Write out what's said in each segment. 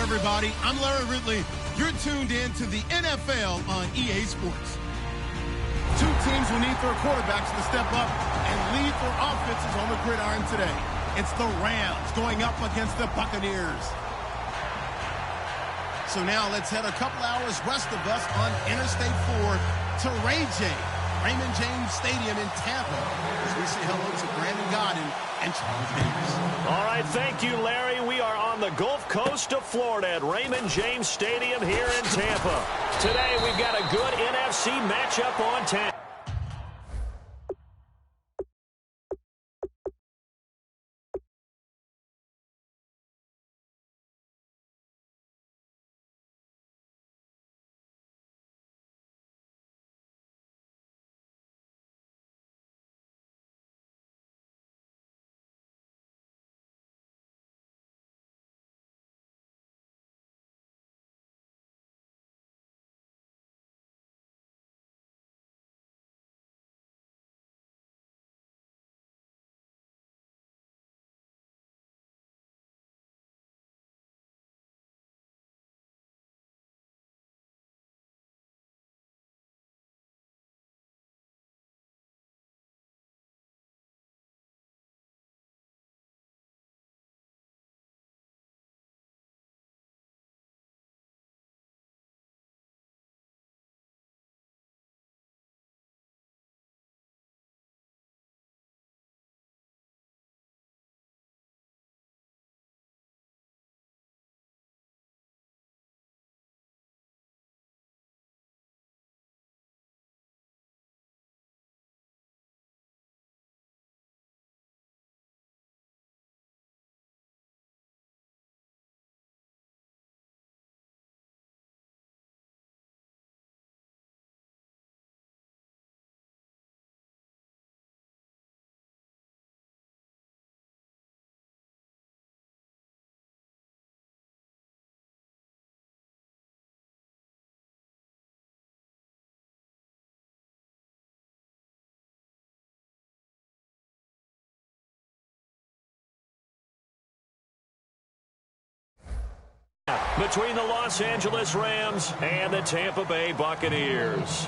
everybody. I'm Larry Ridley. You're tuned in to the NFL on EA Sports. Two teams will need their quarterbacks to step up and lead their offenses on the gridiron today. It's the Rams going up against the Buccaneers. So now let's head a couple hours west of us on Interstate 4 to Raymond James Stadium in Tampa, as we say hello to Brandon Gaudin and Charles Davis. All right, thank you, Larry. We are on the Gulf Coast of Florida at Raymond James Stadium here in Tampa. Today, we've got a good NFC matchup on tap. Between the Los Angeles Rams and the Tampa Bay Buccaneers.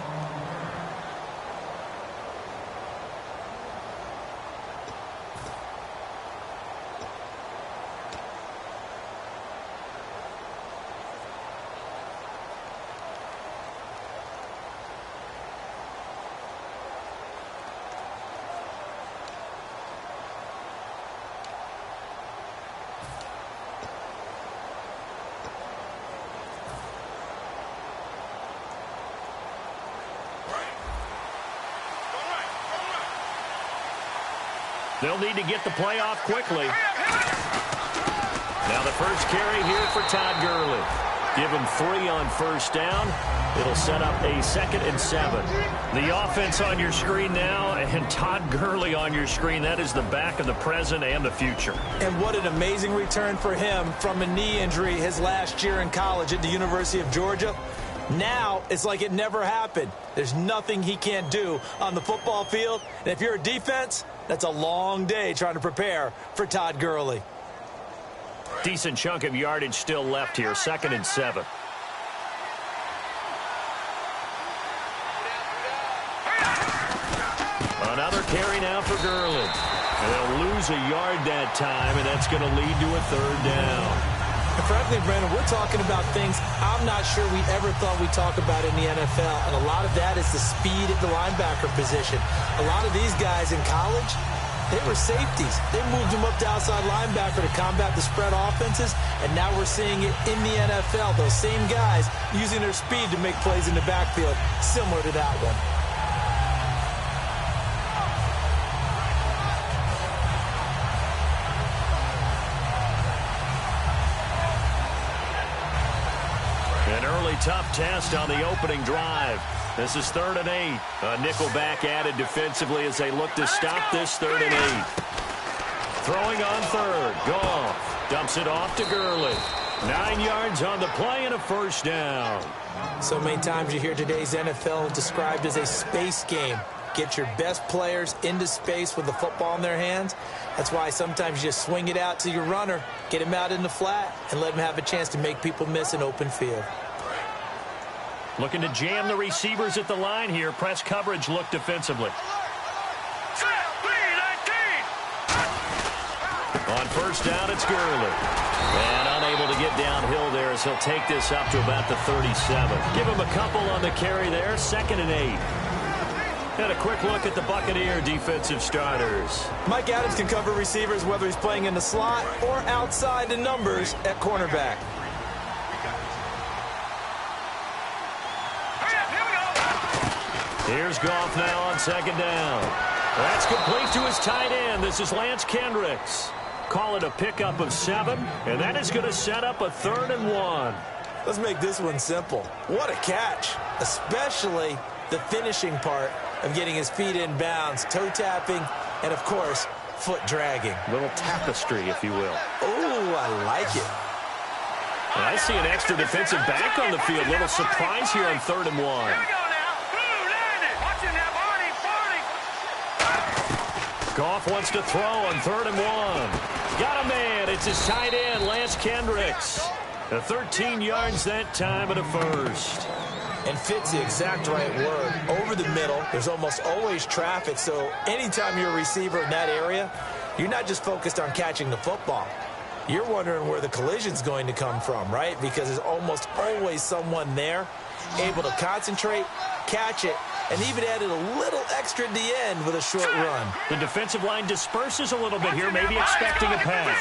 They'll need to get the play off quickly. Now the first carry here for Todd Gurley. Give him 3 on first down. It'll set up a 2nd and 7. The offense on your screen now, and Todd Gurley on your screen. That is the back of the present and the future. And what an amazing return for him from a knee injury his last year in college at the University of Georgia. Now it's like it never happened. There's nothing he can't do on the football field. And if you're a defense, that's a long day trying to prepare for Todd Gurley. Decent chunk of yardage still left here. 2nd and 7. Another carry now for Gurley. And they'll lose a yard that time, and that's going to lead to a 3rd down. And frankly, Brandon, we're talking about things I'm not sure we ever thought we'd talk about in the NFL. And a lot of that is the speed at the linebacker position. A lot of these guys in college, they were safeties. They moved them up to outside linebacker to combat the spread offenses. And now we're seeing it in the NFL. Those same guys using their speed to make plays in the backfield, similar to that one. An early tough test on the opening drive. This is 3rd and 8. A nickelback added defensively as they look to stop this 3rd and 8. Throwing on 3rd. Goff dumps it off to Gurley. 9 yards on the play and a 1st down. So many times you hear today's NFL described as a space game. get your best players into space with the football in their hands. That's why sometimes you just swing it out to your runner, get him out in the flat, and let him have a chance to make people miss an open field. Looking to jam the receivers at the line here. Press coverage look defensively. On first down, it's Gurley. And unable to get downhill there as he'll take this up to about the 37. Give him a couple on the carry there. 2nd and 8. And a quick look at the Buccaneer defensive starters. Mike Adams can cover receivers whether he's playing in the slot or outside the numbers at cornerback. Here's Goff now on 2nd down. That's complete to his tight end. This is Lance Kendricks. Call it a pickup of 7, and that is going to set up a 3rd and 1. Let's make this one simple. What a catch, especially the finishing part of getting his feet in bounds, toe tapping, and, of course, foot dragging. A little tapestry, if you will. Oh, I like it. And I see an extra defensive back on the field. Little surprise here on 3rd and 1. Goff wants to throw on 3rd and 1. Got a man. It's his tight end, Lance Kendricks. The 13 yards that time and a first. And fits the exact right word. Over the middle, there's almost always traffic, so anytime you're a receiver in that area, you're not just focused on catching the football. You're wondering where the collision's going to come from, right? Because there's almost always someone there able to concentrate, catch it, and even added a little extra at the end with a short run. The defensive line disperses a little bit here, maybe expecting a pass.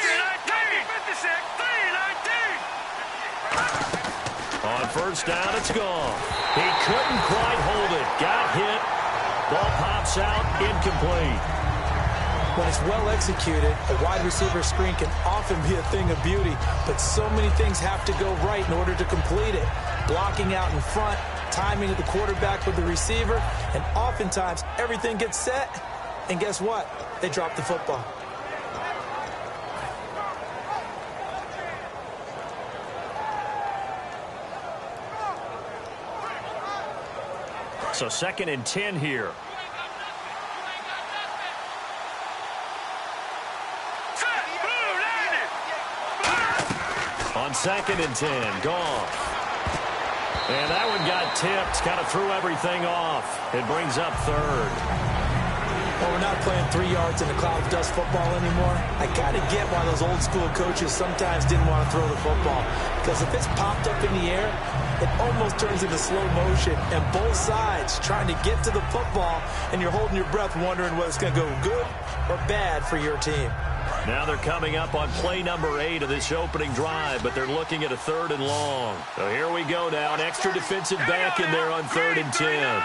On first down, it's gone. He couldn't quite hold it. Got hit. Ball pops out, incomplete. When it's well executed, a wide receiver screen can often be a thing of beauty, but so many things have to go right in order to complete it. Blocking out in front, timing of the quarterback with the receiver, and oftentimes everything gets set, and guess what? They drop the football. So 2nd and 10 here. On 2nd and 10, Goff. And that one got tipped, kind of threw everything off. It brings up 3rd. Well, we're not playing 3 yards in a cloud of dust football anymore. I kind of get why those old school coaches sometimes didn't want to throw the football. Because if it's popped up in the air, it almost turns into slow motion. And both sides trying to get to the football, and you're holding your breath wondering whether it's going to go good or bad for your team. Now they're coming up on play number 8 of this opening drive, but they're looking at a 3rd and long. So here we go now. An extra defensive back in there on 3rd and 10.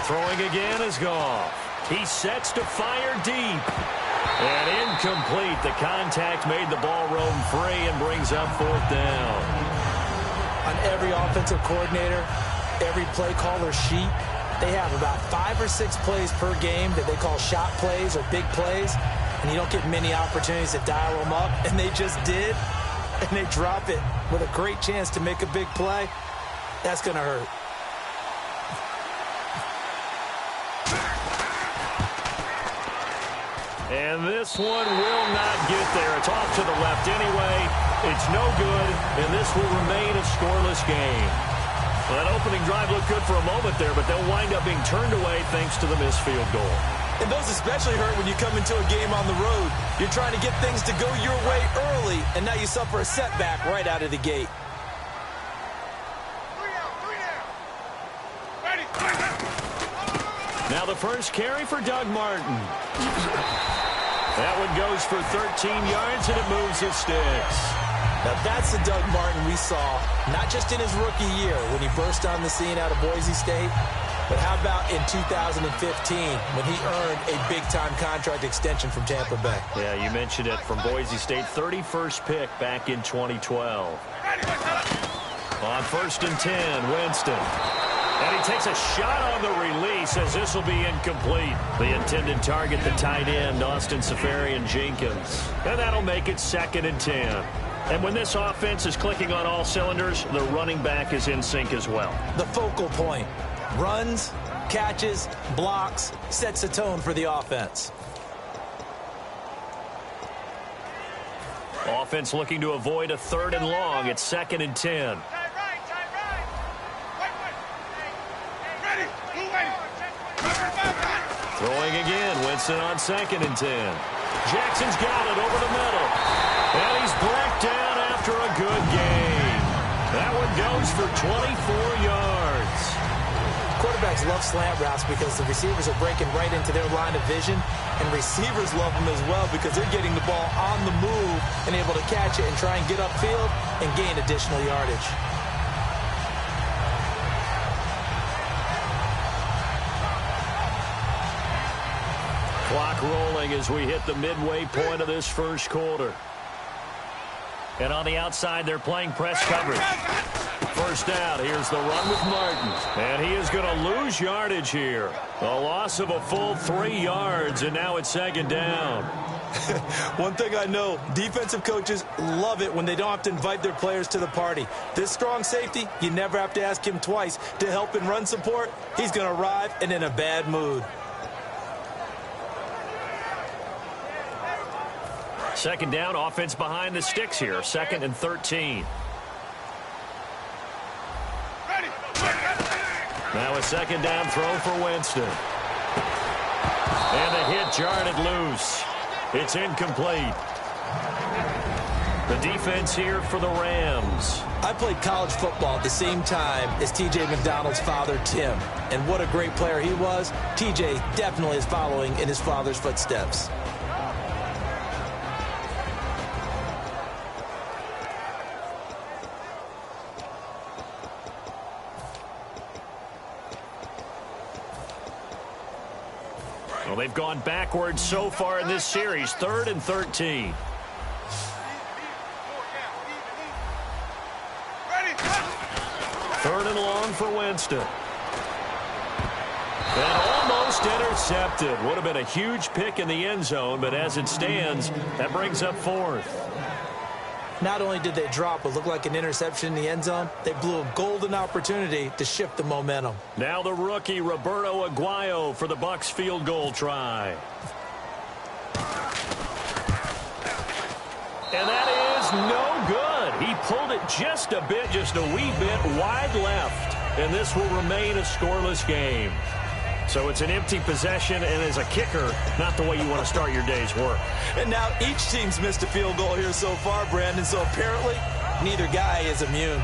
Throwing again is Goff. He sets to fire deep. And incomplete. The contact made the ball roam free and brings up 4th down. On every offensive coordinator, every play caller sheet, they have about 5 or 6 plays per game that they call shot plays or big plays, and you don't get many opportunities to dial them up, and they just did, and they drop it with a great chance to make a big play. That's going to hurt. And this one will not get there. It's off to the left anyway. It's no good, and this will remain a scoreless game. Well, that opening drive looked good for a moment there, but they'll wind up being turned away thanks to the missed field goal. And those especially hurt when you come into a game on the road. You're trying to get things to go your way early, and now you suffer a setback right out of the gate. Now the first carry for Doug Martin. That one goes for 13 yards, and it moves his sticks. Now that's the Doug Martin we saw, not just in his rookie year when he burst on the scene out of Boise State, but how about in 2015 when he earned a big-time contract extension from Tampa Bay? Yeah, you mentioned it, from Boise State, 31st pick back in 2012. On 1st and 10, Winston. And he takes a shot on the release as this will be incomplete. The intended target, the tight end, Austin Seferian-Jenkins. And that'll make it 2nd and 10. And when this offense is clicking on all cylinders, the running back is in sync as well. The focal point. Runs, catches, blocks, sets the tone for the offense. Offense looking to avoid a 3rd and long. It's 2nd and 10. Throwing again. Winston on 2nd and 10. Jackson's got it over the middle. And he's brought down after a good gain. That one goes for 24 yards. Quarterbacks love slant routes because the receivers are breaking right into their line of vision, and receivers love them as well because they're getting the ball on the move and able to catch it and try and get upfield and gain additional yardage. Clock rolling as we hit the midway point of this first quarter. And on the outside, they're playing press coverage. First down, here's the run with Martin. And he is going to lose yardage here. A loss of a full 3 yards, and now it's 2nd down. One thing I know, defensive coaches love it when they don't have to invite their players to the party. This strong safety, you never have to ask him twice to help in run support. He's going to arrive and in a bad mood. 2nd down, offense behind the sticks here. 2nd and 13. Now a 2nd down throw for Winston. And the hit jarred it loose. It's incomplete. The defense here for the Rams. I played college football at the same time as T.J. McDonald's father, Tim. And what a great player he was. T.J. definitely is following in his father's footsteps. Well, they've gone backwards so far in this series. 3rd and 13. Third and long for Winston. And almost intercepted. Would have been a huge pick in the end zone, but as it stands, that brings up 4th. Not only did they drop what looked like an interception in the end zone, they blew a golden opportunity to shift the momentum. Now the rookie, Roberto Aguayo, for the Bucs field goal try. And that is no good. He pulled it just a wee bit wide left. And this will remain a scoreless game. So it's an empty possession, and as a kicker, not the way you want to start your day's work. And now each team's missed a field goal here so far, Brandon, so apparently neither guy is immune.